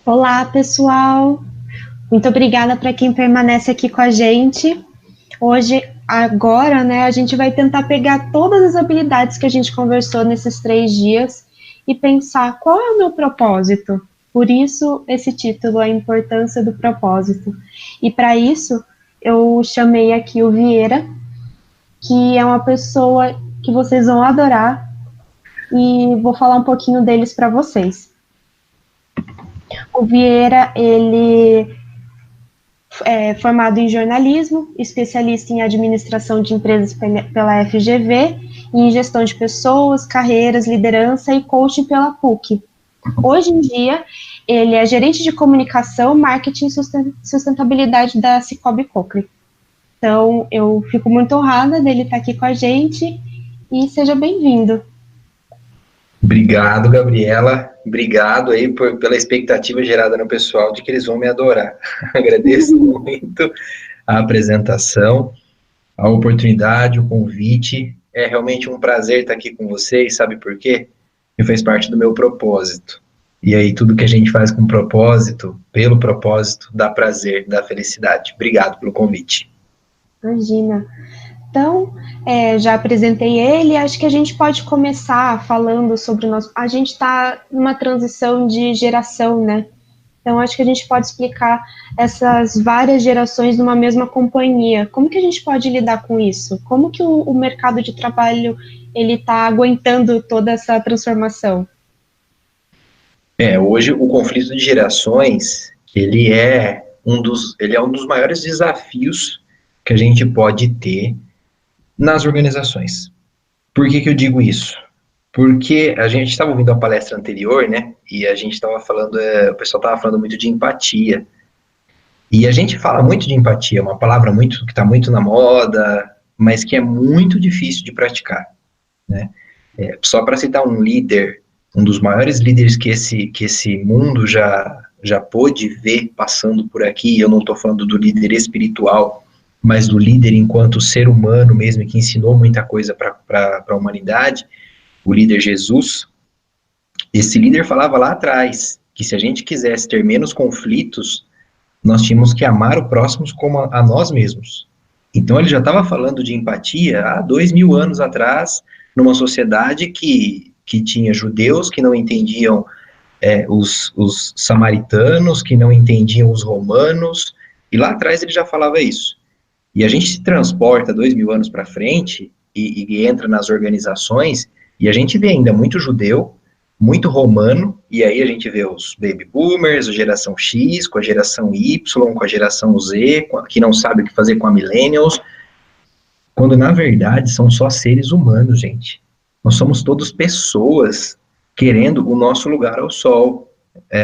Olá, pessoal! Muito obrigada para quem permanece aqui com a gente. Hoje, agora, né, a gente vai tentar pegar todas as habilidades que a gente conversou nesses 3 dias e pensar qual é o meu propósito. Por isso, esse título, A Importância do Propósito. E para isso, eu chamei aqui o Vieira, que é uma pessoa que vocês vão adorar, e vou falar um pouquinho deles para vocês. O Vieira, ele é formado em jornalismo, especialista em administração de empresas pela FGV, e em gestão de pessoas, carreiras, liderança e coaching pela PUC. Hoje em dia, ele é gerente de comunicação, marketing e sustentabilidade da Cicobi Cochrane. Então, eu fico muito honrada dele estar aqui com a gente e seja bem-vindo. Obrigado, Gabriela. Obrigado aí pela expectativa gerada no pessoal de que eles vão me adorar. Agradeço muito a apresentação, a oportunidade, o convite. É realmente um prazer estar aqui com vocês, sabe por quê? Porque faz parte do meu propósito. E aí, tudo que a gente faz com propósito, pelo propósito, dá prazer, dá felicidade. Obrigado pelo convite. Imagina. Então, já apresentei ele, acho que a gente pode começar falando sobre o nosso... A gente está numa transição de geração, né? Então, acho que a gente pode explicar essas várias gerações numa mesma companhia. Como que a gente pode lidar com isso? Como que o mercado de trabalho ele está aguentando toda essa transformação? Hoje o conflito de gerações, ele é um dos maiores desafios que a gente pode ter nas organizações. Por que eu digo isso? Porque a gente estava ouvindo a palestra anterior, né? E a gente estava falando, o pessoal estava falando muito de empatia. E a gente fala muito de empatia, uma palavra que está muito na moda, mas que é muito difícil de praticar, né? Só para citar um líder, um dos maiores líderes que esse mundo já pôde ver passando por aqui, eu não estou falando do líder espiritual, mas do líder enquanto ser humano mesmo, que ensinou muita coisa para a humanidade, o líder Jesus. Esse líder falava lá atrás que se a gente quisesse ter menos conflitos, nós tínhamos que amar o próximo como a nós mesmos. Então ele já estava falando de empatia há 2000 anos atrás, numa sociedade que tinha judeus que não entendiam os samaritanos, que não entendiam os romanos, e lá atrás ele já falava isso. E a gente se transporta 2000 anos para frente e entra nas organizações, e a gente vê ainda muito judeu, muito romano, e aí a gente vê os baby boomers, a geração X, com a geração Y, com a geração Z, que não sabe o que fazer com a millennials, quando na verdade são só seres humanos, gente. Nós somos todos pessoas querendo o nosso lugar ao sol.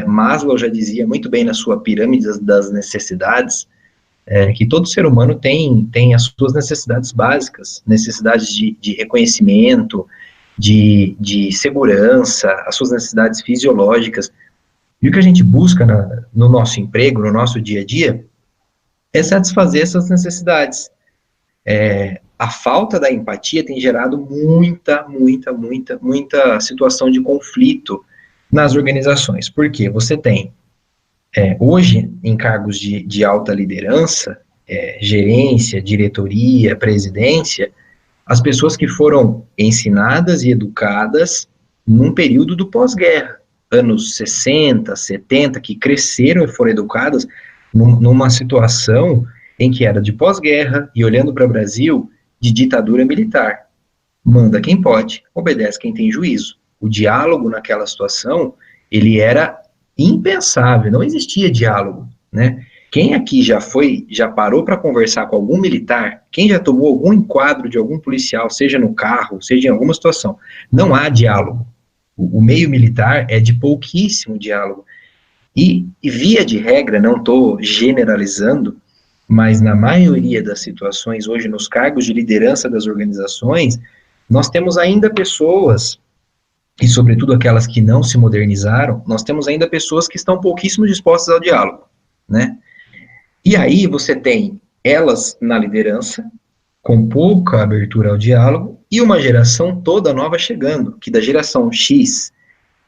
Maslow já dizia muito bem na sua pirâmide das necessidades, que todo ser humano tem as suas necessidades básicas, necessidades de reconhecimento, de segurança, as suas necessidades fisiológicas. E o que a gente busca no nosso emprego, no nosso dia a dia, é satisfazer essas necessidades. A falta da empatia tem gerado muita situação de conflito nas organizações. Por quê? Você tem, hoje, em cargos de alta liderança, gerência, diretoria, presidência, as pessoas que foram ensinadas e educadas num período do pós-guerra, anos 60, 70, que cresceram e foram educadas numa situação em que era de pós-guerra e, olhando para o Brasil, de ditadura militar. Manda quem pode, obedece quem tem juízo. O diálogo naquela situação, ele era impensável, não existia diálogo, né? Quem aqui já parou para conversar com algum militar? Quem já tomou algum enquadro de algum policial, seja no carro, seja em alguma situação? Não há diálogo. O meio militar é de pouquíssimo diálogo. E via de regra, não estou generalizando, mas na maioria das situações, hoje nos cargos de liderança das organizações, nós temos ainda pessoas, e sobretudo aquelas que não se modernizaram, nós temos ainda pessoas que estão pouquíssimo dispostas ao diálogo, né? E aí você tem elas na liderança, com pouca abertura ao diálogo, e uma geração toda nova chegando, que da geração X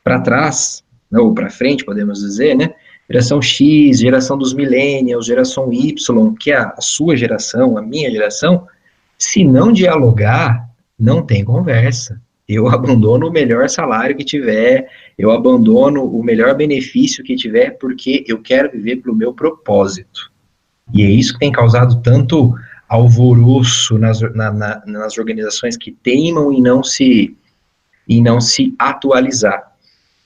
para trás, ou para frente, podemos dizer, né? Geração X, geração dos millennials, geração Y, que é a sua geração, a minha geração, se não dialogar, não tem conversa. Eu abandono o melhor salário que tiver, eu abandono o melhor benefício que tiver, porque eu quero viver pelo meu propósito. E é isso que tem causado tanto alvoroço nas organizações que teimam em não se atualizar.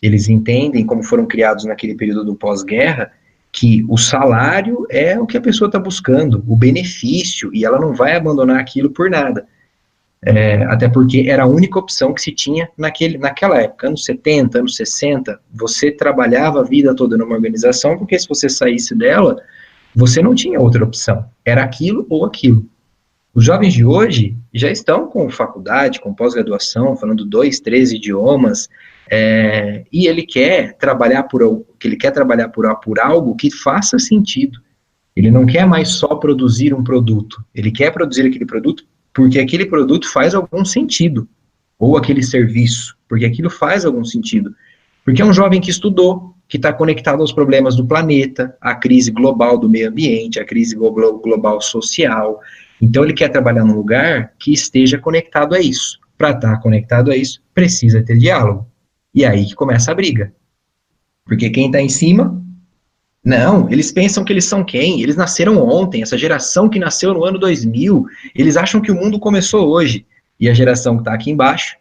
Eles entendem, como foram criados naquele período do pós-guerra, que o salário é o que a pessoa está buscando, o benefício, e ela não vai abandonar aquilo por nada. Até porque era a única opção que se tinha naquela época, anos 70, anos 60, você trabalhava a vida toda numa organização, porque se você saísse dela, você não tinha outra opção, era aquilo ou aquilo. Os jovens de hoje já estão com faculdade, com pós-graduação, falando 2, 3 idiomas, e ele quer trabalhar por algo que faça sentido. Ele não quer mais só produzir um produto, ele quer produzir aquele produto porque aquele produto faz algum sentido, ou aquele serviço, porque aquilo faz algum sentido. Porque é um jovem que estudou, que está conectado aos problemas do planeta, à crise global do meio ambiente, à crise global social. Então ele quer trabalhar num lugar que esteja conectado a isso. Para estar conectado a isso, precisa ter diálogo. E aí que começa a briga. Porque quem está em cima, não, eles pensam que eles são quem? Eles nasceram ontem, essa geração que nasceu no ano 2000, eles acham que o mundo começou hoje. E a geração que está aqui embaixo,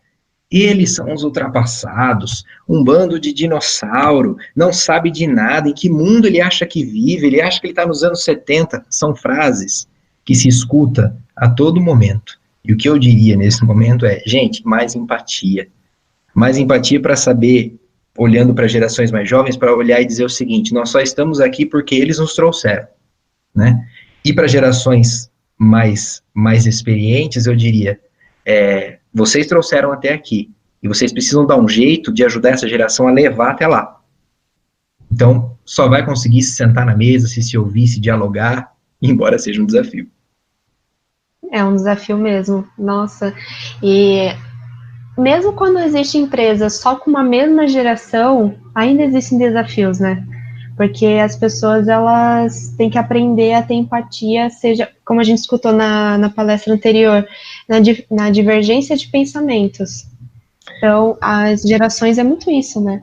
eles são os ultrapassados, um bando de dinossauro, não sabe de nada, em que mundo ele acha que vive, ele acha que ele está nos anos 70, são frases que se escuta a todo momento. E o que eu diria nesse momento é, gente, mais empatia para saber, olhando para gerações mais jovens, para olhar e dizer o seguinte, nós só estamos aqui porque eles nos trouxeram, né? E para gerações mais experientes, eu diria, vocês trouxeram até aqui, e vocês precisam dar um jeito de ajudar essa geração a levar até lá. Então, só vai conseguir se sentar na mesa, se ouvir, se dialogar, embora seja um desafio. É um desafio mesmo, nossa. E mesmo quando existe empresa só com uma mesma geração, ainda existem desafios, né? Porque as pessoas, elas têm que aprender a ter empatia, seja, como a gente escutou na palestra anterior, na divergência de pensamentos. Então, as gerações é muito isso, né?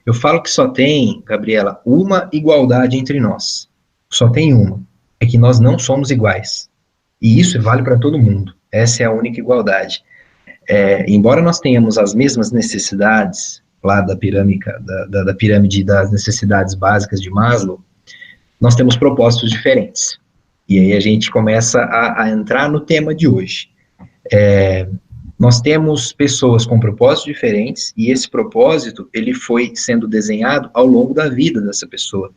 Eu falo que só tem, Gabriela, uma igualdade entre nós. Só tem uma. É que nós não somos iguais. E isso vale para todo mundo. Essa é a única igualdade. Embora nós tenhamos as mesmas necessidades, lá da pirâmide das necessidades básicas de Maslow, nós temos propósitos diferentes. E aí a gente começa a entrar no tema de hoje. Nós temos pessoas com propósitos diferentes, e esse propósito, ele foi sendo desenhado ao longo da vida dessa pessoa.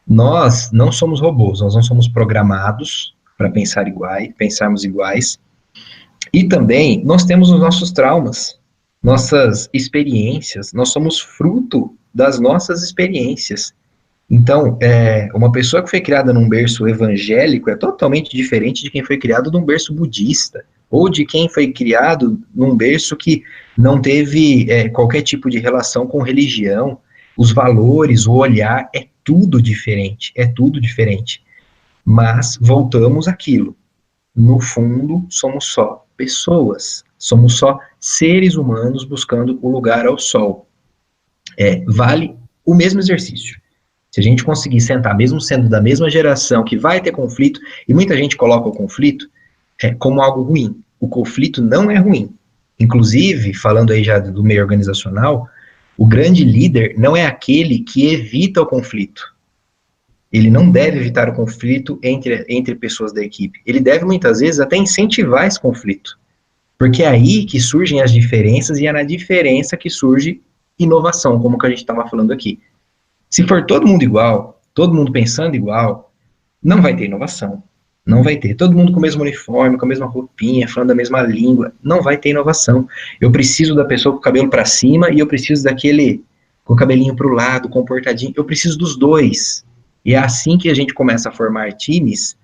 Nós não somos robôs, nós não somos programados para pensarmos iguais, e também nós temos os nossos traumas, nossas experiências, nós somos fruto das nossas experiências. Então, uma pessoa que foi criada num berço evangélico é totalmente diferente de quem foi criado num berço budista, ou de quem foi criado num berço que não teve qualquer tipo de relação com religião. Os valores, o olhar, é tudo diferente, Mas voltamos àquilo. No fundo, somos só pessoas, somos só seres humanos buscando o lugar ao sol. Vale o mesmo exercício. Se a gente conseguir sentar, mesmo sendo da mesma geração, que vai ter conflito, e muita gente coloca o conflito como algo ruim. O conflito não é ruim. Inclusive, falando aí já do meio organizacional, o grande líder não é aquele que evita o conflito. Ele não deve evitar o conflito entre pessoas da equipe. Ele deve, muitas vezes, até incentivar esse conflito. Porque é aí que surgem as diferenças, e é na diferença que surge inovação, como que a gente estava falando aqui. Se for todo mundo igual, todo mundo pensando igual, não vai ter inovação. Não vai ter. Todo mundo com o mesmo uniforme, com a mesma roupinha, falando a mesma língua. Não vai ter inovação. Eu preciso da pessoa com o cabelo para cima, e eu preciso daquele com o cabelinho para o lado, comportadinho. Eu preciso dos dois. E é assim que a gente começa a formar times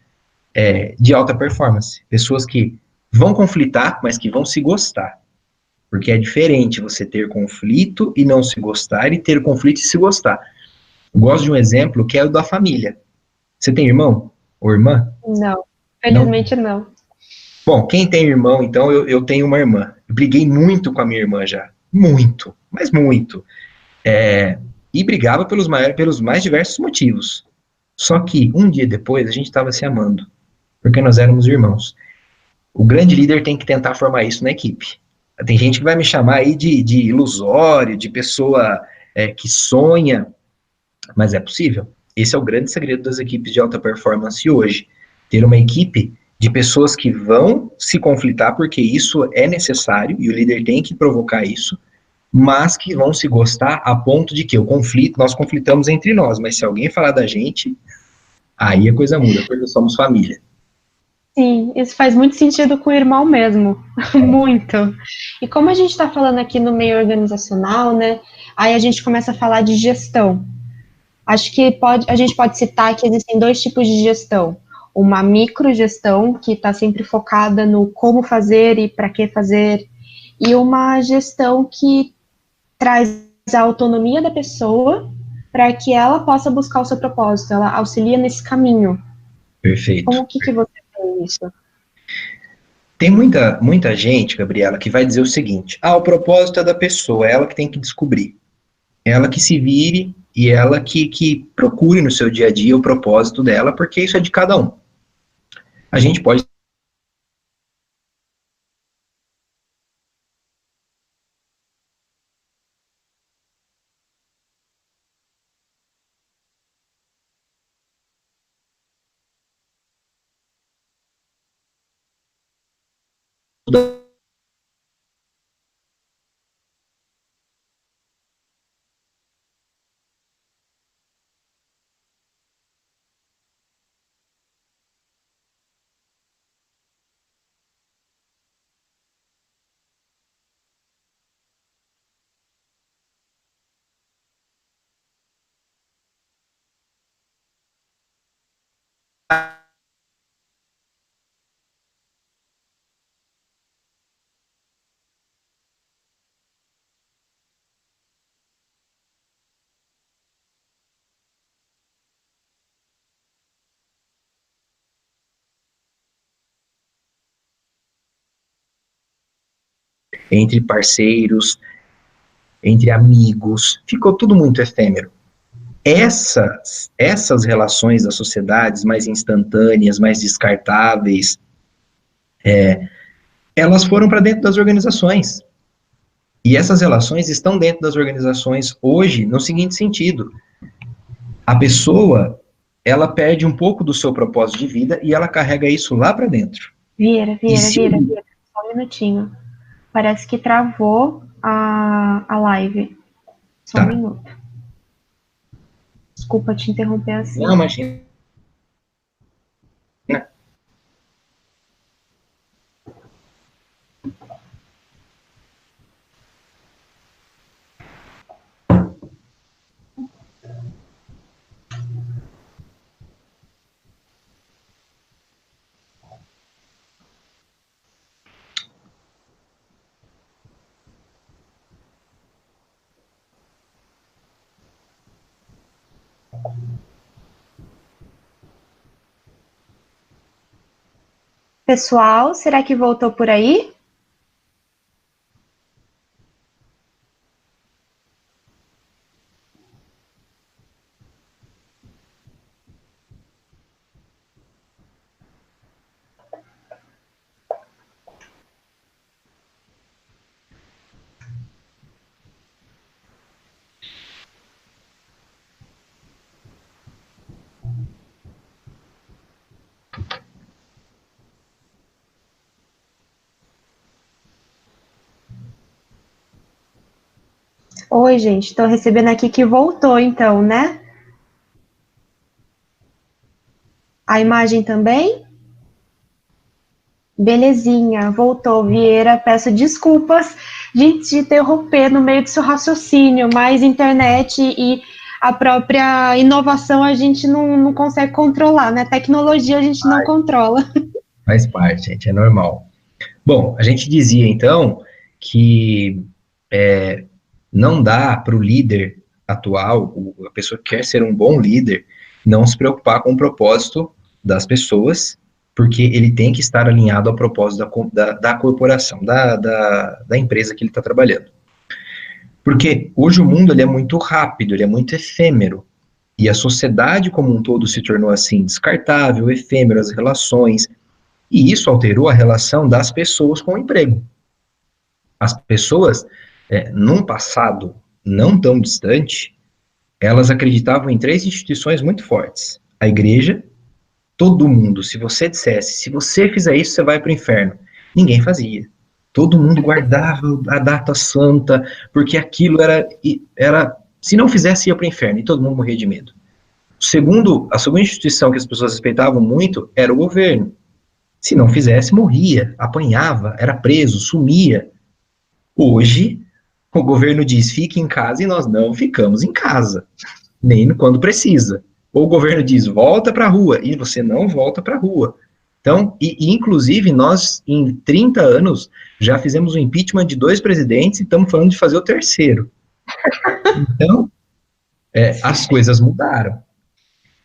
de alta performance. Pessoas que vão conflitar, mas que vão se gostar. Porque é diferente você ter conflito e não se gostar, e ter conflito e se gostar. Eu gosto de um exemplo que é o da família. Você tem irmão ou irmã? Não, Não? felizmente não. Bom, quem tem irmão, então, eu tenho uma irmã. Eu briguei muito com a minha irmã já. Muito, mas muito. E brigava pelos mais diversos motivos. Só que, um dia depois, a gente estava se amando, porque nós éramos irmãos. O grande líder tem que tentar formar isso na equipe. Tem gente que vai me chamar aí de ilusório, de pessoa que sonha, mas é possível. Esse é o grande segredo das equipes de alta performance hoje. Ter uma equipe de pessoas que vão se conflitar, porque isso é necessário, e o líder tem que provocar isso, mas que vão se gostar a ponto de que nós conflitamos entre nós, mas se alguém falar da gente, aí a coisa muda, porque somos família. Sim, isso faz muito sentido com o irmão mesmo, muito. E como a gente está falando aqui no meio organizacional, né? Aí a gente começa a falar de gestão. Acho que a gente pode citar que existem dois tipos de gestão. Uma microgestão, que está sempre focada no como fazer e para que fazer, e uma gestão que traz a autonomia da pessoa para que ela possa buscar o seu propósito, ela auxilia nesse caminho. Perfeito. Como que você vê isso? Tem muita gente, Gabriela, que vai dizer o seguinte: o propósito é da pessoa, é ela que tem que descobrir. Ela que se vire e ela que procure no seu dia a dia o propósito dela, porque isso é de cada um. A gente pode entre parceiros, entre amigos, ficou tudo muito efêmero. Essas relações das sociedades mais instantâneas, mais descartáveis, elas foram para dentro das organizações. E essas relações estão dentro das organizações hoje no seguinte sentido: a pessoa, ela perde um pouco do seu propósito de vida e ela carrega isso lá para dentro. E se Vieira, só um minutinho. Parece que travou a live. Só um tá, minuto. Desculpa te interromper assim. não, imagina. Pessoal, será que voltou por aí? Oi, gente, estou recebendo aqui que voltou, então, né? A imagem também? Belezinha, voltou. Vieira, peço desculpas de te interromper no meio do seu raciocínio, mas internet e a própria inovação a gente não consegue controlar, né? Tecnologia a gente não controla. Faz parte, gente, é normal. Bom, a gente dizia então que não dá para o líder atual, a pessoa que quer ser um bom líder, não se preocupar com o propósito das pessoas, porque ele tem que estar alinhado ao propósito da corporação, da empresa que ele está trabalhando. Porque hoje o mundo ele é muito rápido, ele é muito efêmero, e a sociedade como um todo se tornou assim, descartável, efêmero, as relações, e isso alterou a relação das pessoas com o emprego. As pessoas, num passado não tão distante, elas acreditavam em 3 instituições muito fortes. A igreja, todo mundo, se você dissesse, se você fizer isso, você vai para o inferno. Ninguém fazia. Todo mundo guardava a data santa, porque aquilo era se não fizesse, ia para o inferno, e todo mundo morria de medo. A segunda instituição que as pessoas respeitavam muito era o governo. Se não fizesse, morria, apanhava, era preso, sumia. Hoje, o governo diz, fique em casa, e nós não ficamos em casa, nem quando precisa. Ou o governo diz, volta para a rua, e você não volta para a rua. Então, inclusive, nós, em 30 anos, já fizemos o impeachment de 2 presidentes e estamos falando de fazer o terceiro. Então, as coisas mudaram.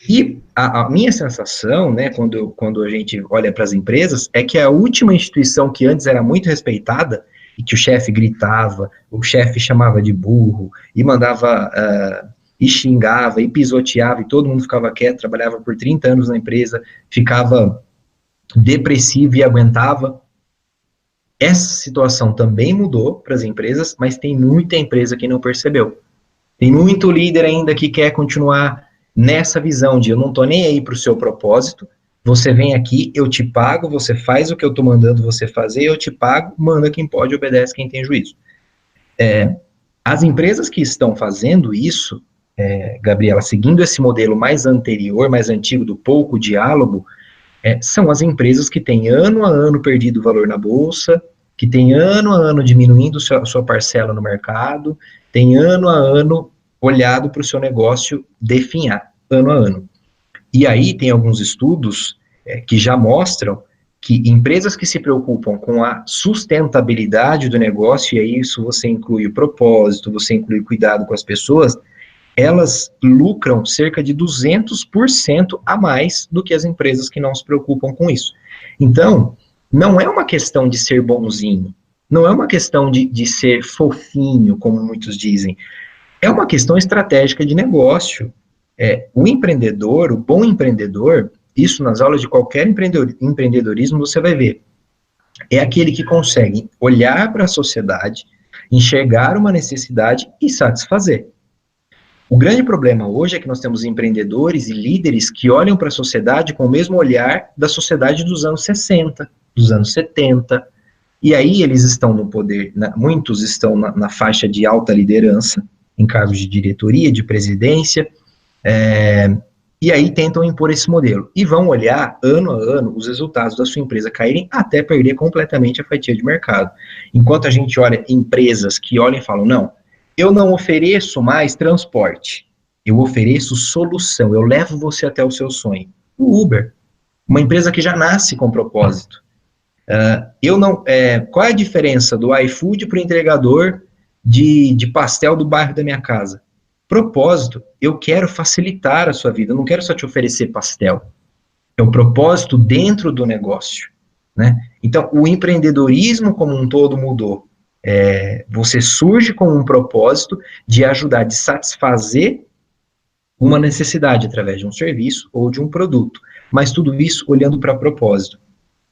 E a minha sensação, né, quando a gente olha para as empresas, é que a última instituição que antes era muito respeitada, e que o chefe gritava, o chefe chamava de burro, e mandava, e xingava, e pisoteava, e todo mundo ficava quieto, trabalhava por 30 anos na empresa, ficava depressivo e aguentava. Essa situação também mudou para as empresas, mas tem muita empresa que não percebeu. Tem muito líder ainda que quer continuar nessa visão de eu não estou nem aí para o seu propósito, você vem aqui, eu te pago, você faz o que eu estou mandando você fazer, eu te pago, manda quem pode, obedece quem tem juízo. As empresas que estão fazendo isso, Gabriela, seguindo esse modelo mais anterior, mais antigo do pouco diálogo, são as empresas que têm ano a ano perdido valor na bolsa, que têm ano a ano diminuindo sua parcela no mercado, tem ano a ano olhado para o seu negócio definhar, ano a ano. E aí tem alguns estudos que já mostram que empresas que se preocupam com a sustentabilidade do negócio, e aí isso você inclui o propósito, você inclui cuidado com as pessoas, elas lucram cerca de 200% a mais do que as empresas que não se preocupam com isso. Então, não é uma questão de ser bonzinho, não é uma questão de ser fofinho, como muitos dizem, é uma questão estratégica de negócio. O empreendedor, o bom empreendedor, isso nas aulas de qualquer empreendedorismo você vai ver, é aquele que consegue olhar para a sociedade, enxergar uma necessidade e satisfazer. O grande problema hoje é que nós temos empreendedores e líderes que olham para a sociedade com o mesmo olhar da sociedade dos anos 60, dos anos 70, e aí eles estão no poder, muitos estão na faixa de alta liderança, em cargos de diretoria, de presidência, e aí tentam impor esse modelo, e vão olhar ano a ano os resultados da sua empresa caírem até perder completamente a fatia de mercado. Enquanto a gente olha empresas que olham e falam, não, eu não ofereço mais transporte, eu ofereço solução, eu levo você até o seu sonho. O Uber, uma empresa que já nasce com propósito. Qual é a diferença do iFood para o entregador de pastel do bairro da minha casa? Propósito, eu quero facilitar a sua vida, eu não quero só te oferecer pastel. É o propósito dentro do negócio, né? Então, o empreendedorismo como um todo mudou. Você surge com um propósito de ajudar, de satisfazer uma necessidade através de um serviço ou de um produto, mas tudo isso olhando para propósito.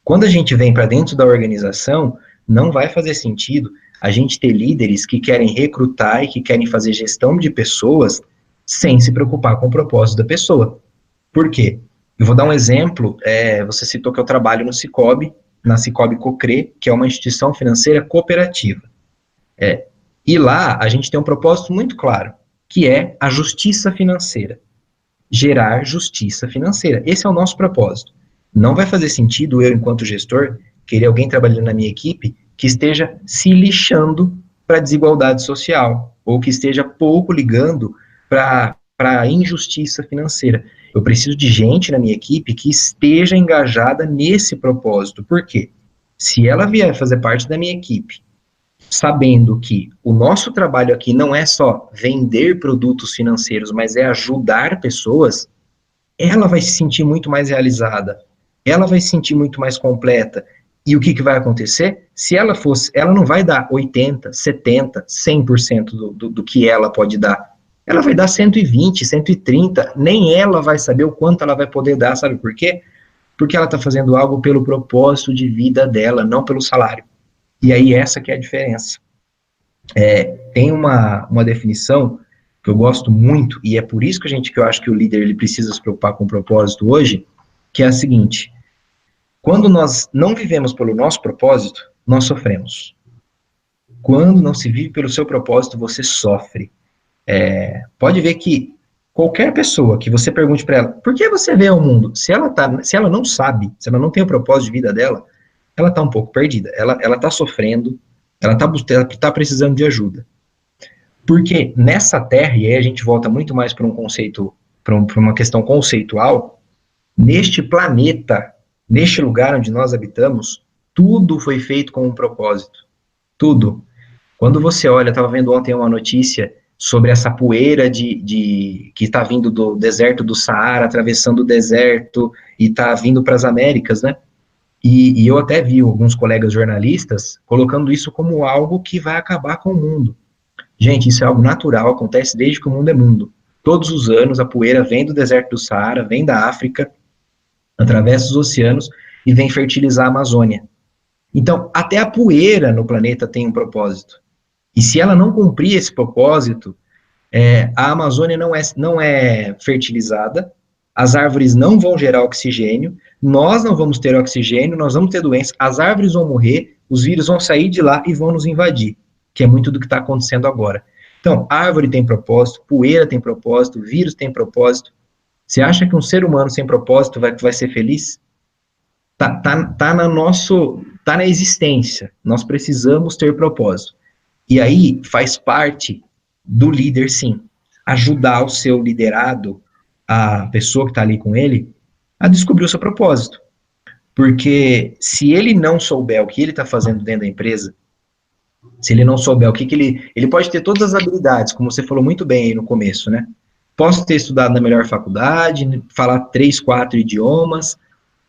Quando a gente vem para dentro da organização, não vai fazer sentido a gente ter líderes que querem recrutar e que querem fazer gestão de pessoas sem se preocupar com o propósito da pessoa. Por quê? Eu vou dar um exemplo, você citou que eu trabalho no Sicoob, na Sicoob Cocre, que é uma instituição financeira cooperativa. E lá a gente tem um propósito muito claro, que é a justiça financeira. Gerar justiça financeira. Esse é o nosso propósito. Não vai fazer sentido eu, enquanto gestor, querer alguém trabalhando na minha equipe que esteja se lixando para a desigualdade social, ou que esteja pouco ligando para a injustiça financeira. Eu preciso de gente na minha equipe que esteja engajada nesse propósito. Por quê? Se ela vier fazer parte da minha equipe sabendo que o nosso trabalho aqui não é só vender produtos financeiros, mas é ajudar pessoas, ela vai se sentir muito mais realizada, ela vai se sentir muito mais completa. E o que vai acontecer? Se ela fosse, ela não vai dar 80, 70, 100% do que ela pode dar. Ela vai dar 120, 130, nem ela vai saber o quanto ela vai poder dar, sabe por quê? Porque ela está fazendo algo pelo propósito de vida dela, não pelo salário. E aí essa que é a diferença. Tem uma definição que eu gosto muito, e é por isso que eu acho que o líder ele precisa se preocupar com o propósito hoje, que é a seguinte: quando nós não vivemos pelo nosso propósito, nós sofremos. Quando não se vive pelo seu propósito, você sofre. Pode ver que qualquer pessoa que você pergunte para ela, por que você vê o mundo? Se ela não sabe, se ela não tem o propósito de vida dela, ela está um pouco perdida. Ela está sofrendo, ela está precisando de ajuda. Porque nessa terra, e aí a gente volta muito mais para um conceito, para uma questão conceitual, neste planeta, neste lugar onde nós habitamos, tudo foi feito com um propósito. Tudo. Quando você olha, eu estava vendo ontem uma notícia sobre essa poeira que está vindo do deserto do Saara, atravessando o deserto e está vindo para as Américas, né? E eu até vi alguns colegas jornalistas colocando isso como algo que vai acabar com o mundo. Gente, isso é algo natural, acontece desde que o mundo é mundo. Todos os anos a poeira vem do deserto do Saara, vem da África, atravessa os oceanos e vem fertilizar a Amazônia. Então, até a poeira no planeta tem um propósito. E se ela não cumprir esse propósito, a Amazônia não é fertilizada, as árvores não vão gerar oxigênio, nós não vamos ter oxigênio, nós vamos ter doença, as árvores vão morrer, os vírus vão sair de lá e vão nos invadir, que é muito do que está acontecendo agora. Então, árvore tem propósito, poeira tem propósito, vírus tem propósito. Você acha que um ser humano sem propósito vai ser feliz? Tá na existência. Nós precisamos ter propósito. E aí faz parte do líder, sim, ajudar o seu liderado, a pessoa que está ali com ele, a descobrir o seu propósito. Porque se ele não souber o que ele está fazendo dentro da empresa, se ele não souber o que ele pode ter todas as habilidades, como você falou muito bem aí no começo, né? Posso ter estudado na melhor faculdade, falar 3, 4 idiomas,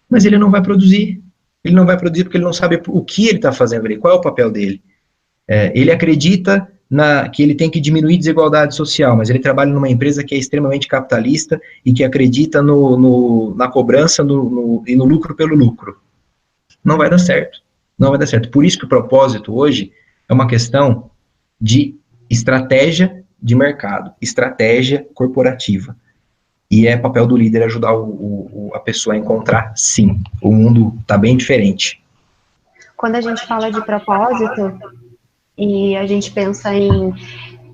mas ele não vai produzir. Ele não vai produzir porque ele não sabe o que ele está fazendo ali, qual é o papel dele. Ele acredita que ele tem que diminuir a desigualdade social, mas ele trabalha numa empresa que é extremamente capitalista e que acredita na cobrança e no lucro pelo lucro. Não vai dar certo. Não vai dar certo. Por isso que o propósito hoje é uma questão de estratégia de mercado, estratégia corporativa. E é papel do líder ajudar a pessoa a encontrar, sim, o mundo está bem diferente. Quando a gente fala de propósito, e a gente pensa em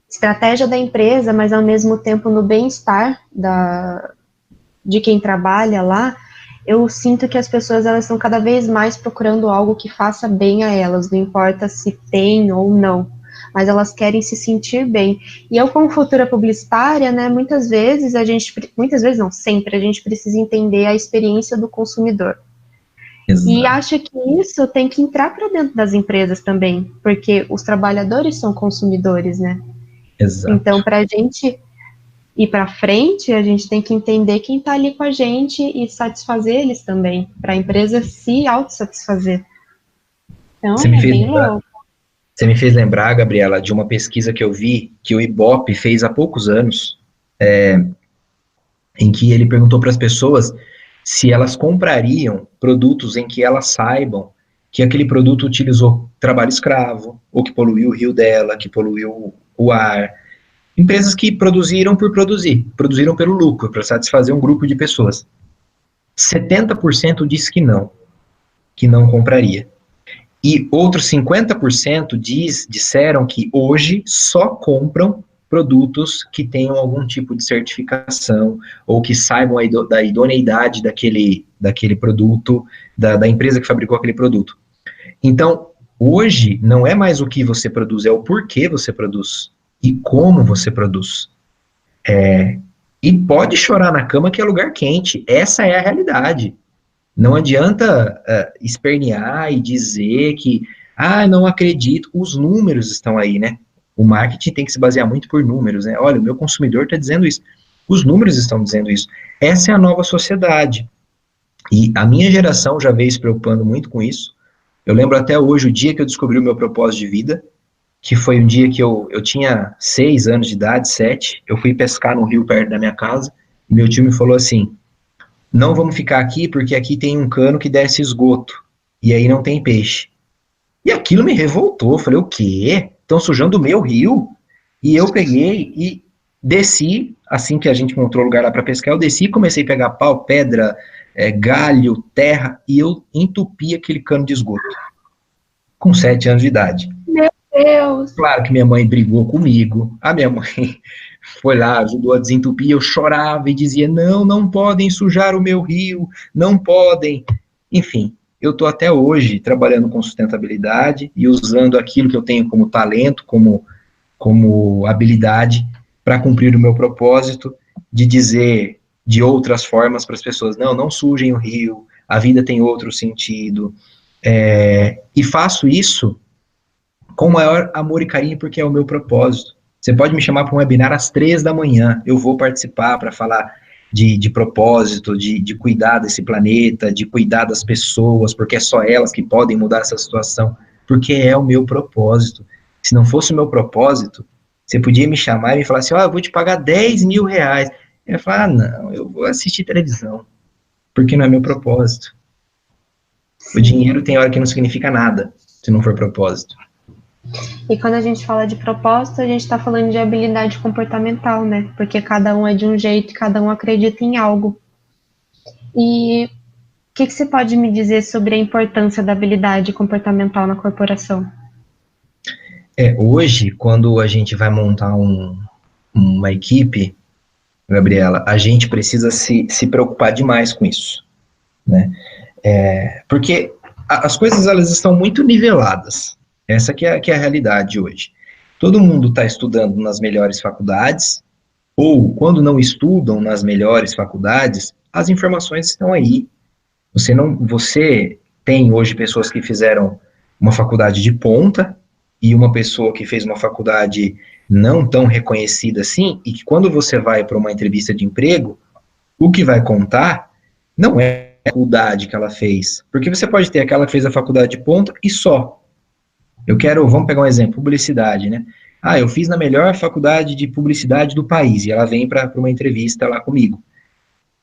estratégia da empresa, mas ao mesmo tempo no bem-estar de quem trabalha lá, eu sinto que as pessoas elas estão cada vez mais procurando algo que faça bem a elas, não importa se tem ou não, mas elas querem se sentir bem. E eu, como futura publicitária, né, muitas vezes não, sempre a gente precisa entender a experiência do consumidor. Exato. E acho que isso tem que entrar para dentro das empresas também, porque os trabalhadores são consumidores, né? Exato. Então, para a gente ir para frente, a gente tem que entender quem está ali com a gente e satisfazer eles também, para a empresa se autossatisfazer. Então, bem louco. Você me fez lembrar, Gabriela, de uma pesquisa que eu vi, que o Ibope fez há poucos anos, em que ele perguntou para as pessoas se elas comprariam produtos em que elas saibam que aquele produto utilizou trabalho escravo, ou que poluiu o rio dela, que poluiu o ar. Empresas que produziram por produzir, produziram pelo lucro, para satisfazer um grupo de pessoas. 70% disse que não compraria. E outros 50% disseram que hoje só compram produtos que tenham algum tipo de certificação ou que saibam da idoneidade daquele produto, da empresa que fabricou aquele produto. Então, hoje, não é mais o que você produz, é o porquê você produz e como você produz. E pode chorar na cama que é lugar quente, essa é a realidade. Não adianta espernear e dizer que Ah, não acredito. Os números estão aí, né? O marketing tem que se basear muito por números, né? Olha, o meu consumidor está dizendo isso. Os números estão dizendo isso. Essa é a nova sociedade. E a minha geração já veio se preocupando muito com isso. Eu lembro até hoje o dia que eu descobri o meu propósito de vida, que foi um dia que eu tinha 6 anos de idade, 7. Eu fui pescar no rio perto da minha casa. E meu tio me falou assim, não vamos ficar aqui porque aqui tem um cano que desce esgoto. E aí não tem peixe. E aquilo me revoltou. Eu falei, o quê? Estão sujando o meu rio? E eu peguei e desci, assim que a gente encontrou lugar lá para pescar, eu desci e comecei a pegar pau, pedra, galho, terra, e eu entupi aquele cano de esgoto. Com 7 anos de idade. Meu Deus! Claro que minha mãe brigou comigo. A minha mãe foi lá, ajudou a desentupir. Eu chorava e dizia, não, não podem sujar o meu rio, não podem. Enfim, eu estou até hoje trabalhando com sustentabilidade e usando aquilo que eu tenho como talento, como habilidade para cumprir o meu propósito de dizer de outras formas para as pessoas, não, não sujem o rio, a vida tem outro sentido. E faço isso com o maior amor e carinho porque é o meu propósito. Você pode me chamar para um webinar às 3 da manhã, eu vou participar para falar de propósito, de cuidar desse planeta, de cuidar das pessoas, porque é só elas que podem mudar essa situação, porque é o meu propósito. Se não fosse o meu propósito, você podia me chamar e me falar assim, eu vou te pagar 10 mil reais. Eu ia falar, não, eu vou assistir televisão, porque não é meu propósito. O dinheiro tem hora que não significa nada, se não for propósito. E quando a gente fala de propósito, a gente está falando de habilidade comportamental, né? Porque cada um é de um jeito e cada um acredita em algo. E o que você pode me dizer sobre a importância da habilidade comportamental na corporação? Hoje, quando a gente vai montar uma equipe, Gabriela, a gente precisa se preocupar demais com isso, né? Porque as coisas, elas estão muito niveladas. Essa que é a realidade hoje. Todo mundo está estudando nas melhores faculdades, ou quando não estudam nas melhores faculdades, as informações estão aí. Você tem hoje pessoas que fizeram uma faculdade de ponta e uma pessoa que fez uma faculdade não tão reconhecida assim, e que quando você vai para uma entrevista de emprego, o que vai contar não é a faculdade que ela fez, porque você pode ter aquela que fez a faculdade de ponta e só. Vamos pegar um exemplo, publicidade, né? Eu fiz na melhor faculdade de publicidade do país, e ela vem para uma entrevista lá comigo.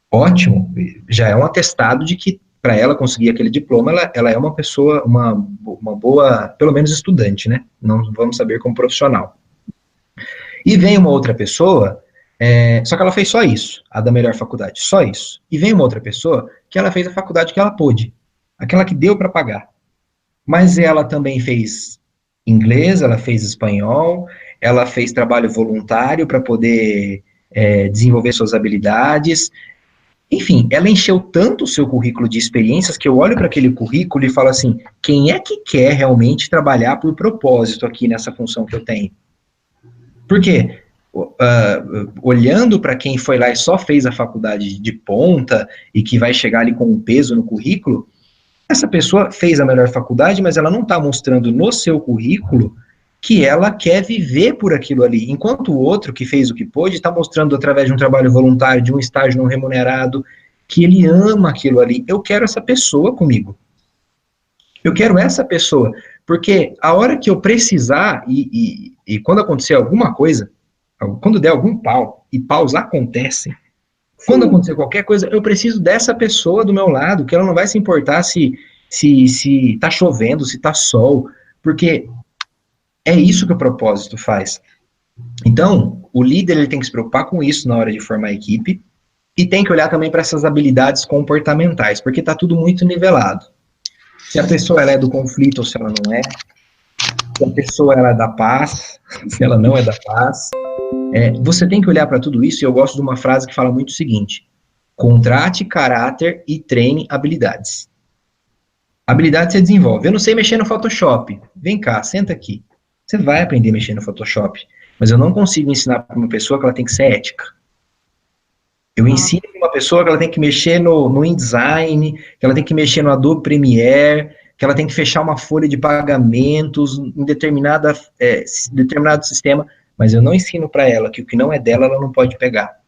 Ótimo, já é um atestado de que para ela conseguir aquele diploma, ela é uma pessoa, uma boa, pelo menos estudante, né? Não vamos saber como profissional. E vem uma outra pessoa, só que ela fez só isso, a da melhor faculdade, só isso. E vem uma outra pessoa que ela fez a faculdade que ela pôde, aquela que deu para pagar. Mas ela também fez inglês, ela fez espanhol, ela fez trabalho voluntário para poder desenvolver suas habilidades. Enfim, ela encheu tanto o seu currículo de experiências que eu olho para aquele currículo e falo assim, quem é que quer realmente trabalhar por propósito aqui nessa função que eu tenho? Porque, olhando para quem foi lá e só fez a faculdade de ponta e que vai chegar ali com um peso no currículo, essa pessoa fez a melhor faculdade, mas ela não está mostrando no seu currículo que ela quer viver por aquilo ali, enquanto o outro que fez o que pôde está mostrando através de um trabalho voluntário, de um estágio não remunerado, que ele ama aquilo ali. Eu quero essa pessoa comigo. Eu quero essa pessoa, porque a hora que eu precisar e quando acontecer alguma coisa, quando der algum pau, e paus acontecem, quando acontecer qualquer coisa, eu preciso dessa pessoa do meu lado, que ela não vai se importar se tá chovendo, se tá sol, porque é isso que o propósito faz. Então, o líder ele tem que se preocupar com isso na hora de formar a equipe e tem que olhar também para essas habilidades comportamentais, porque está tudo muito nivelado. Se a pessoa ela é do conflito ou se ela não é, se a pessoa ela é da paz, se ela não é da paz. Você tem que olhar para tudo isso, e eu gosto de uma frase que fala muito o seguinte: contrate caráter e treine habilidades. Habilidade você desenvolve. Eu não sei mexer no Photoshop. Vem cá, senta aqui. Você vai aprender a mexer no Photoshop, mas eu não consigo ensinar para uma pessoa que ela tem que ser ética. Eu ensino para uma pessoa que ela tem que mexer no InDesign, que ela tem que mexer no Adobe Premiere, que ela tem que fechar uma folha de pagamentos em determinado sistema, mas eu não ensino para ela que o que não é dela, ela não pode pegar,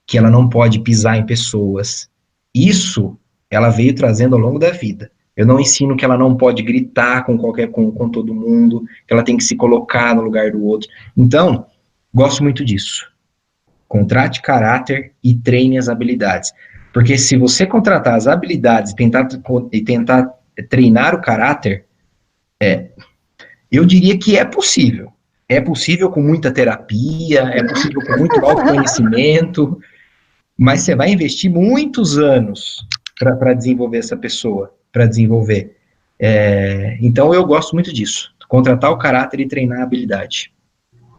que ela não pode pisar em pessoas. Isso ela veio trazendo ao longo da vida. Eu não ensino que ela não pode gritar com todo mundo, que ela tem que se colocar no lugar do outro. Então, gosto muito disso. Contrate caráter e treine as habilidades. Porque se você contratar as habilidades e tentar treinar o caráter, eu diria que é possível. É possível com muita terapia, é possível com muito autoconhecimento, mas você vai investir muitos anos para desenvolver essa pessoa, para desenvolver. Então, eu gosto muito disso. Contratar o caráter e treinar a habilidade.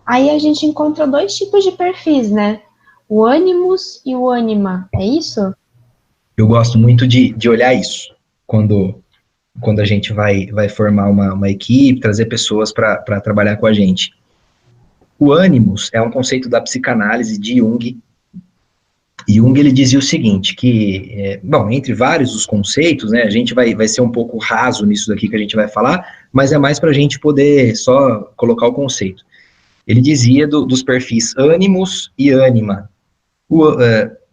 Aí a gente encontra 2 tipos de perfis, né? O Animus e o Anima, é isso? Eu gosto muito de olhar isso, quando a gente vai formar uma equipe, trazer pessoas para trabalhar com a gente. O Animus é um conceito da psicanálise de Jung. Jung, ele dizia o seguinte, que, entre vários os conceitos, né, a gente vai ser um pouco raso nisso daqui que a gente vai falar, mas é mais para a gente poder só colocar o conceito. Ele dizia dos perfis Animus e Anima.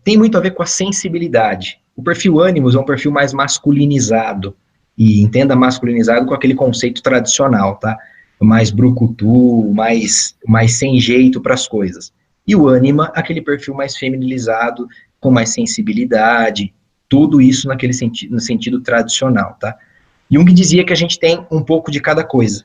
Tem muito a ver com a sensibilidade. O perfil Animus é um perfil mais masculinizado, e entenda masculinizado com aquele conceito tradicional, tá? Mais brucutu, mais sem jeito para as coisas. E o Anima, aquele perfil mais feminilizado, com mais sensibilidade, tudo isso no sentido tradicional, tá? Jung dizia que a gente tem um pouco de cada coisa.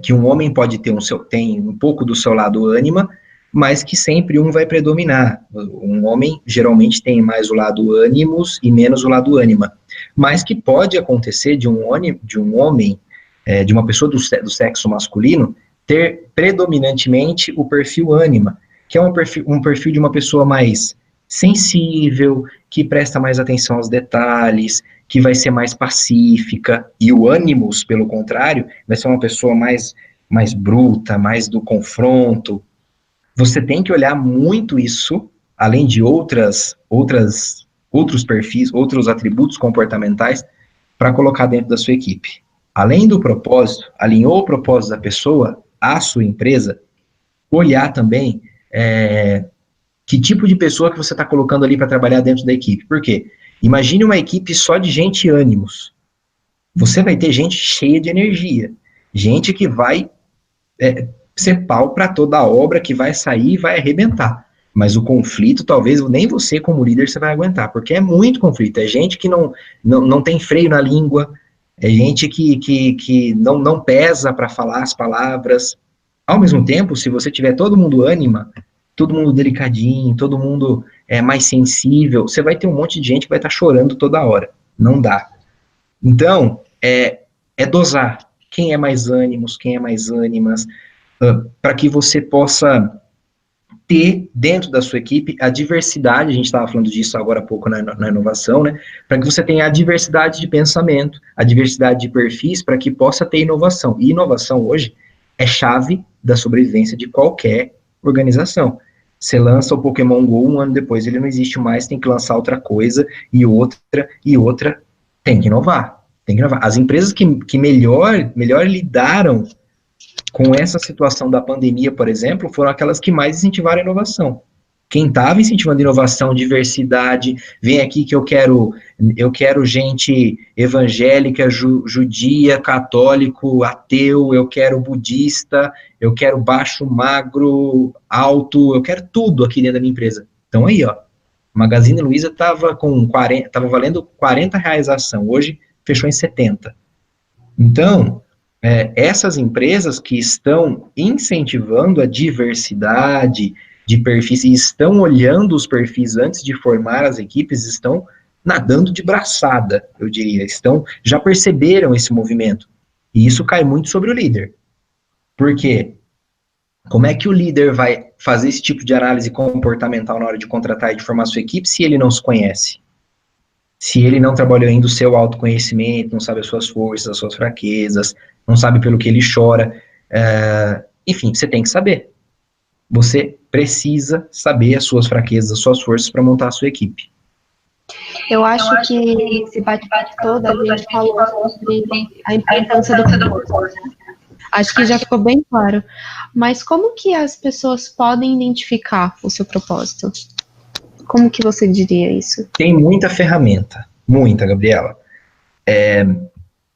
Que um homem pode ter tem um pouco do seu lado Anima, mas que sempre um vai predominar. Um homem geralmente tem mais o lado Animus e menos o lado Anima. Mas que pode acontecer de um homem, de uma pessoa do sexo masculino, ter predominantemente o perfil Anima, que é um perfil de uma pessoa mais sensível, que presta mais atenção aos detalhes, que vai ser mais pacífica, e o Animus, pelo contrário, vai ser uma pessoa mais bruta, mais do confronto. Você tem que olhar muito isso, além de outros perfis, outros atributos comportamentais, para colocar dentro da sua equipe. Além do propósito, alinhou o propósito da pessoa à sua empresa, olhar também que tipo de pessoa que você está colocando ali para trabalhar dentro da equipe. Por quê? Imagine uma equipe só de gente Animus. Você vai ter gente cheia de energia, gente que vai ser pau para toda a obra, que vai sair e vai arrebentar. Mas o conflito, talvez nem você como líder você vai aguentar, porque é muito conflito. É gente que não tem freio na língua, é gente que não pesa para falar as palavras. Ao mesmo tempo, se você tiver todo mundo Anima, todo mundo delicadinho, todo mundo mais sensível, você vai ter um monte de gente que vai estar chorando toda hora. Não dá. Então, é dosar quem é mais Animus, quem é mais Animas, para que você possa ter dentro da sua equipe a diversidade, a gente estava falando disso agora há pouco na inovação, né? Para que você tenha a diversidade de pensamento, a diversidade de perfis, para que possa ter inovação. E inovação hoje é chave da sobrevivência de qualquer organização. Você lança o Pokémon GO, um ano depois ele não existe mais, tem que lançar outra coisa, e outra, tem que inovar. As empresas que melhor lidaram com essa situação da pandemia, por exemplo, foram aquelas que mais incentivaram a inovação. Quem estava incentivando inovação, diversidade, vem aqui que eu quero gente evangélica, judia, católico, ateu, eu quero budista, eu quero baixo, magro, alto, eu quero tudo aqui dentro da minha empresa. Então aí, ó, Magazine Luiza estava valendo R$40 a ação, hoje fechou em 70. Então, essas empresas que estão incentivando a diversidade de perfis e estão olhando os perfis antes de formar as equipes, estão nadando de braçada, eu diria, já perceberam esse movimento. E isso cai muito sobre o líder. Por quê? Como é que o líder vai fazer esse tipo de análise comportamental na hora de contratar e de formar sua equipe se ele não se conhece? Se ele não trabalhou ainda o seu autoconhecimento, não sabe as suas forças, as suas fraquezas, não sabe pelo que ele chora, enfim, você tem que saber. Você precisa saber as suas fraquezas, as suas forças para montar a sua equipe. Eu acho que esse bate-papo todo a gente falou sobre a importância do propósito. Acho que já ficou bem claro. Mas como que as pessoas podem identificar o seu propósito? Como que você diria isso? Tem muita ferramenta, muita, Gabriela.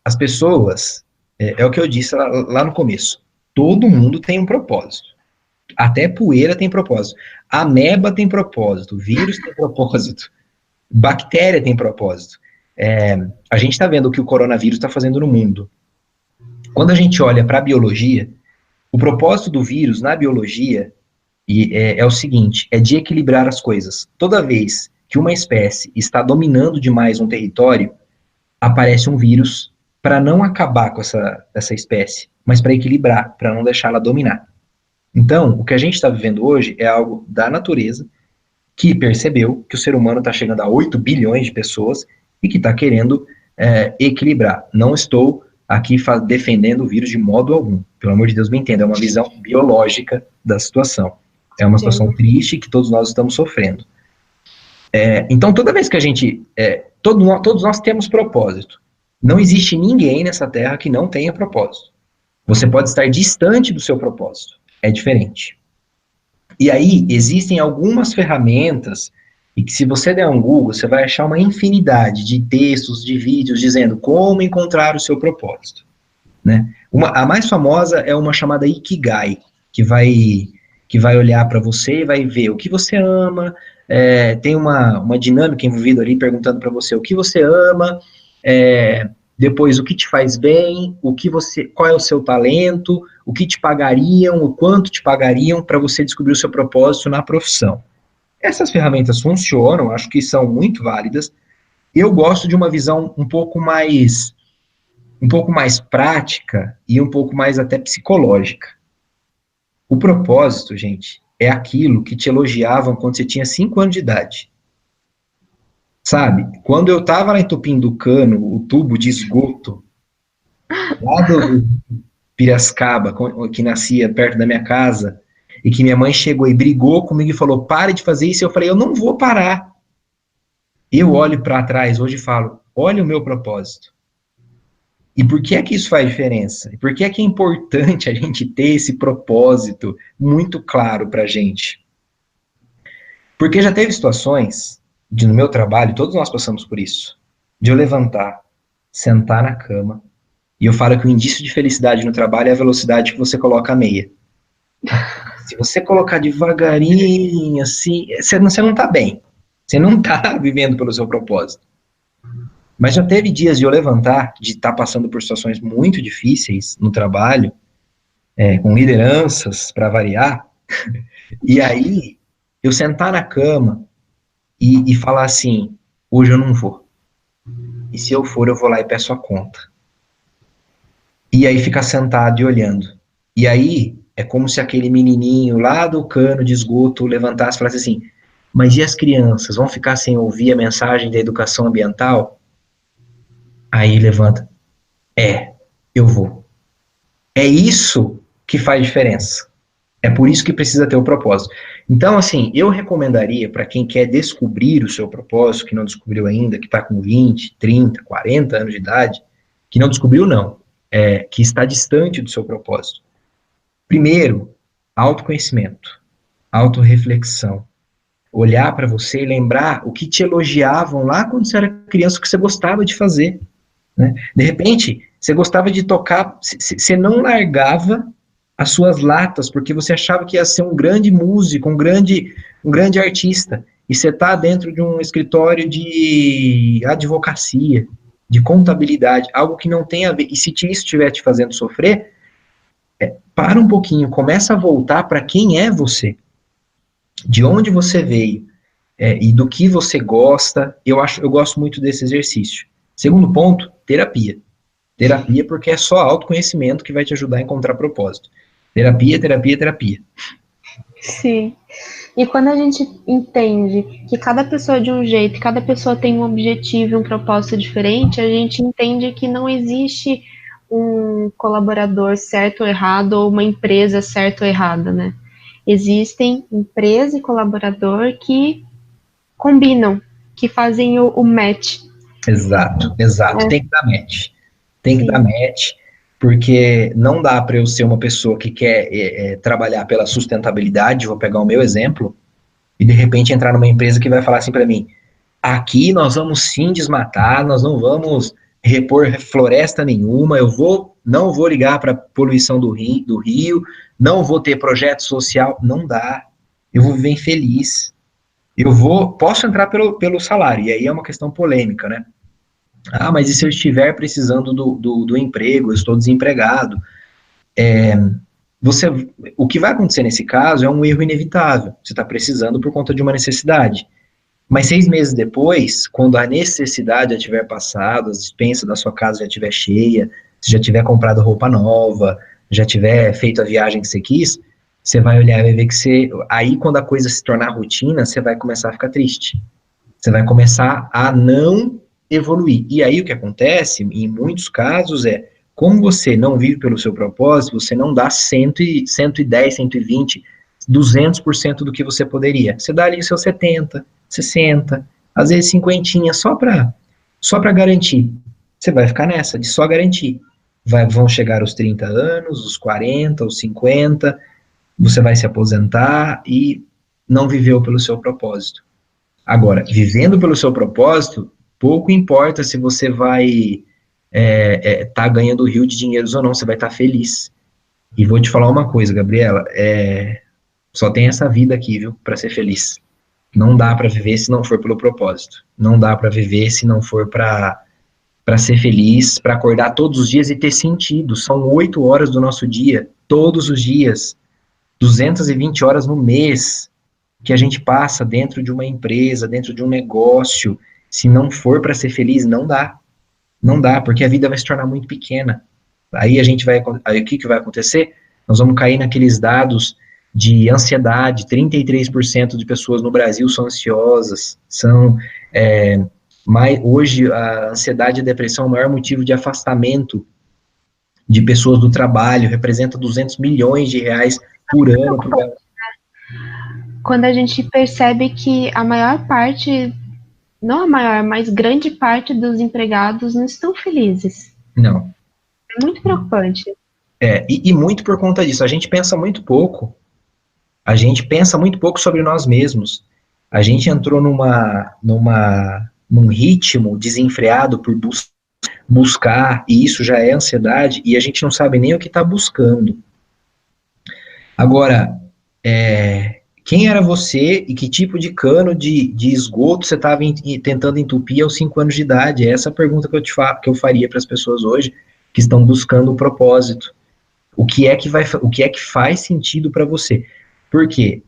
As pessoas, é o que eu disse lá no começo, todo mundo tem um propósito. Até poeira tem propósito. Ameba tem propósito, vírus tem propósito, bactéria tem propósito. A gente está vendo o que o coronavírus está fazendo no mundo. Quando a gente olha para a biologia, o propósito do vírus na biologia é o seguinte, é de equilibrar as coisas. Toda vez que uma espécie está dominando demais um território, aparece um vírus para não acabar com essa espécie, mas para equilibrar, para não deixá-la dominar. Então, o que a gente está vivendo hoje é algo da natureza que percebeu que o ser humano está chegando a 8 bilhões de pessoas e que está querendo equilibrar. Não estou aqui defendendo o vírus de modo algum. Pelo amor de Deus, me entenda, é uma visão biológica da situação. É uma situação triste que todos nós estamos sofrendo. Então, toda vez que a gente... todos nós temos propósito. Não existe ninguém nessa terra que não tenha propósito. Você pode estar distante do seu propósito. É diferente. E aí, existem algumas ferramentas, e que se você der um Google, você vai achar uma infinidade de textos, de vídeos, dizendo como encontrar o seu propósito. Né? A mais famosa é uma chamada Ikigai, que vai olhar para você e vai ver o que você ama, tem uma dinâmica envolvida ali, perguntando para você o que você ama, depois o que te faz bem, qual é o seu talento, o que te pagariam, o quanto te pagariam para você descobrir o seu propósito na profissão. Essas ferramentas funcionam, acho que são muito válidas. Eu gosto de uma visão um pouco mais prática e um pouco mais até psicológica. O propósito, gente, é aquilo que te elogiavam quando você tinha 5 anos de idade. Sabe? Quando eu estava lá entupindo o cano, o tubo de esgoto, lá do Piracicaba, que nascia perto da minha casa, e que minha mãe chegou e brigou comigo e falou, pare de fazer isso, eu falei, eu não vou parar. Eu olho para trás hoje e falo, olha o meu propósito. E por que é que isso faz diferença? E por que é importante a gente ter esse propósito muito claro para a gente? Porque já teve situações, no meu trabalho, todos nós passamos por isso, de eu levantar, sentar na cama, e eu falo que o indício de felicidade no trabalho é a velocidade que você coloca a meia. Se você colocar devagarinho, assim, você não está bem. Você não está vivendo pelo seu propósito. Mas já teve dias de eu levantar, de estar passando por situações muito difíceis no trabalho, com lideranças, para variar, e aí eu sentar na cama e falar assim, hoje eu não vou. E se eu for, eu vou lá e peço a conta. E aí ficar sentado e olhando. E aí é como se aquele menininho lá do cano de esgoto levantasse e falasse assim, mas e as crianças? Vão ficar sem ouvir a mensagem da educação ambiental? Aí levanta. Eu vou. É isso que faz diferença. É por isso que precisa ter o propósito. Então, assim, eu recomendaria para quem quer descobrir o seu propósito, que não descobriu ainda, que está com 20, 30, 40 anos de idade, que não descobriu não, que está distante do seu propósito. Primeiro, autoconhecimento, autorreflexão. Olhar para você e lembrar o que te elogiavam lá quando você era criança, o que você gostava de fazer. Né? De repente, você gostava de tocar, você não largava as suas latas, porque você achava que ia ser um grande músico, um grande artista, e você está dentro de um escritório de advocacia, de contabilidade, algo que não tem a ver, e se isso estiver te fazendo sofrer, para um pouquinho, começa a voltar para quem é você, de onde você veio, e do que você gosta. Eu gosto muito desse exercício. Segundo ponto, terapia. Terapia porque é só autoconhecimento que vai te ajudar a encontrar propósito. Terapia, terapia, terapia. Sim. E quando a gente entende que cada pessoa é de um jeito, cada pessoa tem um objetivo, um propósito diferente, a gente entende que não existe um colaborador certo ou errado, ou uma empresa certa ou errada, né? Existem empresa e colaborador que combinam, que fazem o match. Exato. Tem que dar match. Tem que Sim. dar match, porque não dá para eu ser uma pessoa que quer trabalhar pela sustentabilidade, vou pegar o meu exemplo, e de repente entrar numa empresa que vai falar assim para mim, aqui nós vamos sim desmatar, nós não vamos repor floresta nenhuma, não vou ligar para poluição do rio, não vou ter projeto social, não dá. Eu vou viver infeliz. Posso entrar pelo salário, e aí é uma questão polêmica, né? Ah, mas e se eu estiver precisando do emprego, eu estou desempregado? Você, o que vai acontecer nesse caso é um erro inevitável. Você está precisando por conta de uma necessidade. Mas 6 meses depois, quando a necessidade já tiver passado, a despensa da sua casa já tiver cheia, você já tiver comprado roupa nova, já tiver feito a viagem que você quis, você vai olhar e vai ver que aí quando a coisa se tornar rotina, você vai começar a ficar triste. Você vai começar a não evoluir. E aí o que acontece, em muitos casos, como você não vive pelo seu propósito, você não dá 110, 120, 200% do que você poderia. Você dá ali os seus 70, 60, às vezes 50, só para garantir. Você vai ficar nessa, de só garantir. Vão chegar os 30 anos, os 40, os 50, você vai se aposentar e não viveu pelo seu propósito. Agora, vivendo pelo seu propósito, pouco importa se você vai tá ganhando rio de dinheiros ou não, você vai estar feliz. E vou te falar uma coisa, Gabriela, só tem essa vida aqui, viu, para ser feliz. Não dá para viver se não for pelo propósito. Não dá para viver se não for para ser feliz, para acordar todos os dias e ter sentido. São 8 horas do nosso dia, todos os dias, 220 horas no mês, que a gente passa dentro de uma empresa, dentro de um negócio. Se não for para ser feliz, não dá. Não dá, porque a vida vai se tornar muito pequena. Aí o que vai acontecer? Nós vamos cair naqueles dados de ansiedade. 33% de pessoas no Brasil são ansiosas. Hoje a ansiedade e a depressão é o maior motivo de afastamento de pessoas do trabalho, representa 200 milhões de reais por ano. Quando a gente percebe que a maior parte, não a maior, mas grande parte dos empregados não estão felizes. Não. É muito preocupante. E muito por conta disso. A gente pensa muito pouco sobre nós mesmos. A gente entrou num ritmo desenfreado por buscar, e isso já é ansiedade, e a gente não sabe nem o que está buscando. Agora, quem era você e que tipo de cano de esgoto você estava tentando entupir aos 5 anos de idade? É essa a pergunta que eu faria para as pessoas hoje que estão buscando o propósito. O que é que faz sentido para você? Porque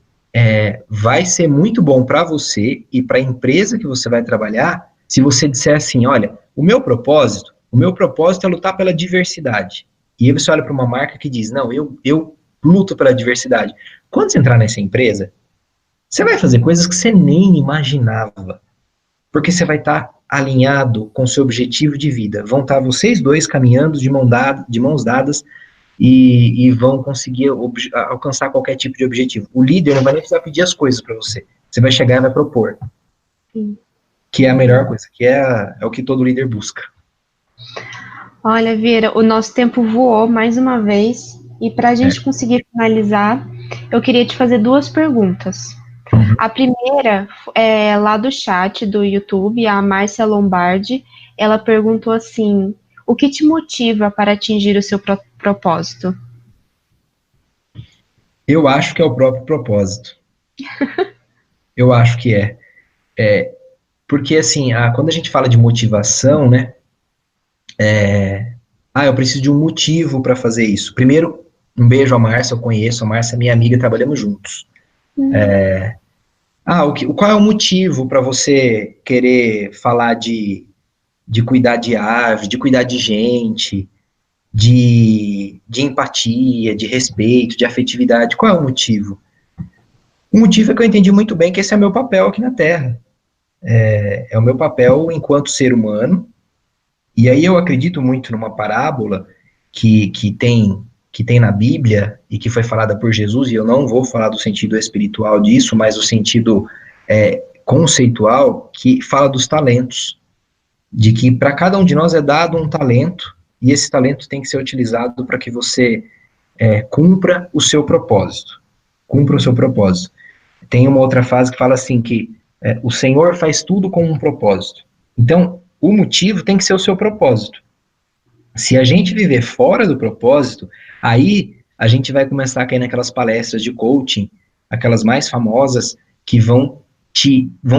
vai ser muito bom para você e para a empresa que você vai trabalhar se você disser assim, olha, o meu propósito é lutar pela diversidade. E aí você olha para uma marca que diz, não, eu luto pela diversidade. Quando você entrar nessa empresa, você vai fazer coisas que você nem imaginava, porque você vai estar alinhado com o seu objetivo de vida. Vão estar vocês dois caminhando de mãos dadas e vão conseguir alcançar qualquer tipo de objetivo. O líder não vai nem precisar pedir as coisas para você. Você vai chegar e vai propor. Sim. Que é a melhor coisa, que é o que todo líder busca. Olha, Vieira, o nosso tempo voou mais uma vez, e para a gente conseguir finalizar, eu queria te fazer 2 perguntas. Uhum. A primeira é lá do chat do YouTube, a Márcia Lombardi, ela perguntou assim, o que te motiva para atingir o seu propósito? Eu acho que é o próprio propósito. Eu acho que é. Porque, assim, quando a gente fala de motivação, né, eu preciso de um motivo para fazer isso. Primeiro, um beijo à Márcia, eu conheço, a Márcia é minha amiga, trabalhamos juntos. Qual é o motivo para você querer falar de cuidar de árvore, de cuidar de gente, de empatia, de respeito, de afetividade? Qual é o motivo? O motivo é que eu entendi muito bem que esse é o meu papel aqui na Terra. É o meu papel enquanto ser humano. E aí eu acredito muito numa parábola que tem na Bíblia e que foi falada por Jesus, e eu não vou falar do sentido espiritual disso, mas o sentido conceitual que fala dos talentos, de que para cada um de nós é dado um talento, e esse talento tem que ser utilizado para que você cumpra o seu propósito. Cumpra o seu propósito. Tem uma outra frase que fala assim, que o Senhor faz tudo com um propósito. Então, o motivo tem que ser o seu propósito. Se a gente viver fora do propósito, aí a gente vai começar a cair naquelas palestras de coaching, aquelas mais famosas, que vão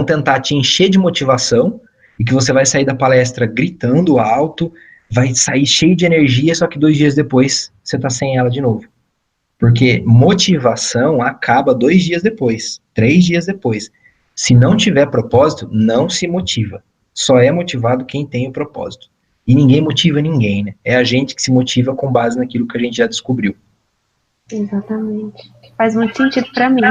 tentar te encher de motivação, e que você vai sair da palestra gritando alto, vai sair cheio de energia, só que 2 dias depois você está sem ela de novo. Porque motivação acaba 2 dias depois, 3 dias depois. Se não tiver propósito, não se motiva. Só é motivado quem tem o propósito. E ninguém motiva ninguém, né? É a gente que se motiva com base naquilo que a gente já descobriu. Exatamente. Faz muito sentido para mim.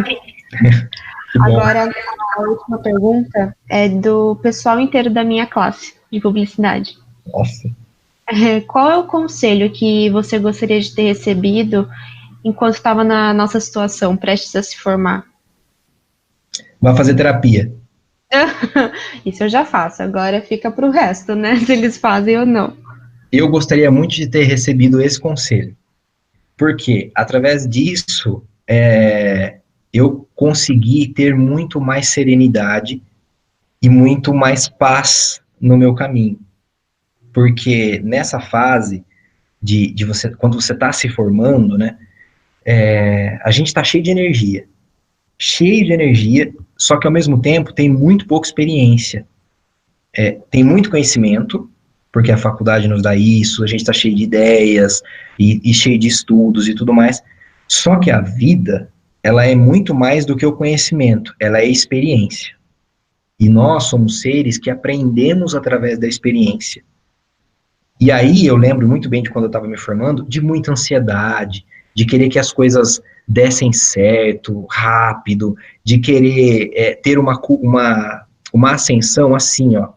Agora, a última pergunta é do pessoal inteiro da minha classe de publicidade. Nossa. Qual é o conselho que você gostaria de ter recebido enquanto estava na nossa situação, prestes a se formar? Vai fazer terapia. Isso eu já faço, agora fica para o resto, né? Se eles fazem ou não. Eu gostaria muito de ter recebido esse conselho, porque através disso eu consegui ter muito mais serenidade e muito mais paz no meu caminho. Porque nessa fase de você, quando você está se formando, né, a gente está cheio de energia, só que ao mesmo tempo tem muito pouca experiência. Tem muito conhecimento, porque a faculdade nos dá isso, a gente está cheio de ideias e cheio de estudos e tudo mais. Só que a vida, ela é muito mais do que o conhecimento, ela é experiência. E nós somos seres que aprendemos através da experiência. E aí eu lembro muito bem de quando eu estava me formando, de muita ansiedade, de querer que as coisas dessem certo, rápido, de querer ter uma ascensão assim, ó.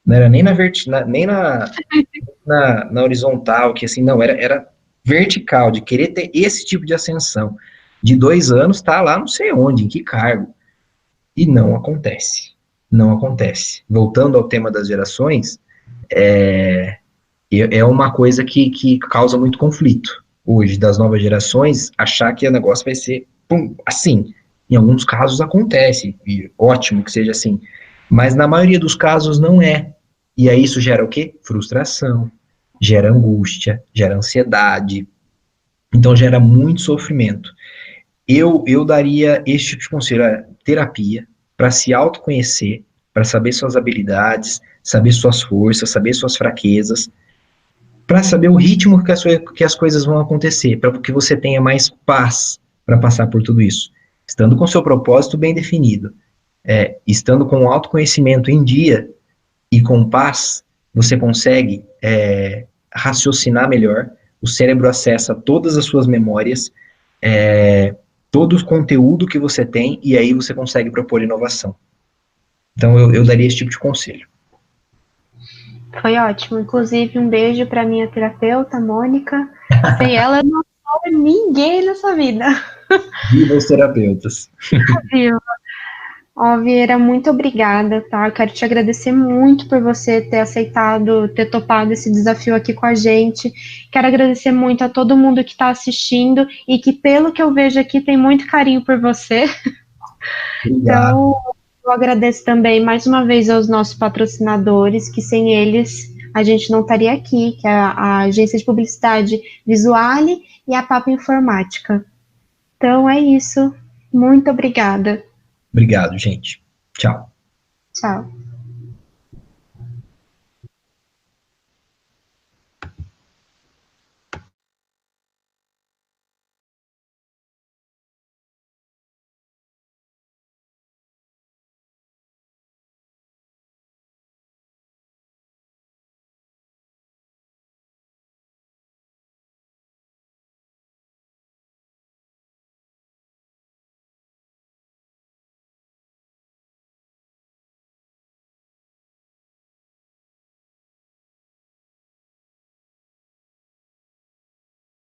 Não era nem nem na horizontal, que assim, não, era vertical, de querer ter esse tipo de ascensão. De 2 anos, tá lá não sei onde, em que cargo. E não acontece. Não acontece. Voltando ao tema das gerações, é uma coisa que causa muito conflito hoje, das novas gerações, achar que o negócio vai ser assim. Em alguns casos acontece, e ótimo que seja assim, mas na maioria dos casos não é. E aí isso gera o quê? Frustração, gera angústia, gera ansiedade, então gera muito sofrimento. Eu daria este tipo de conselho, terapia, para se autoconhecer, para saber suas habilidades, saber suas forças, saber suas fraquezas, para saber o ritmo que as coisas vão acontecer, para que você tenha mais paz para passar por tudo isso. Estando com seu propósito bem definido, estando com o autoconhecimento em dia e com paz, você consegue raciocinar melhor, o cérebro acessa todas as suas memórias, todo o conteúdo que você tem, e aí você consegue propor inovação. Então eu daria esse tipo de conselho. Foi ótimo. Inclusive, um beijo para minha terapeuta, Mônica. Sem ela, eu não sou ninguém nessa vida. Viva os terapeutas. Viva. Ó, Vieira, muito obrigada, tá? Eu quero te agradecer muito por você ter aceitado, ter topado esse desafio aqui com a gente. Quero agradecer muito a todo mundo que está assistindo e que, pelo que eu vejo aqui, tem muito carinho por você. Obrigado. Então, eu agradeço também mais uma vez aos nossos patrocinadores, que sem eles a gente não estaria aqui, que é a agência de publicidade Visuale e a Papo Informática. Então é isso. Muito obrigada. Obrigado, gente. Tchau. Tchau.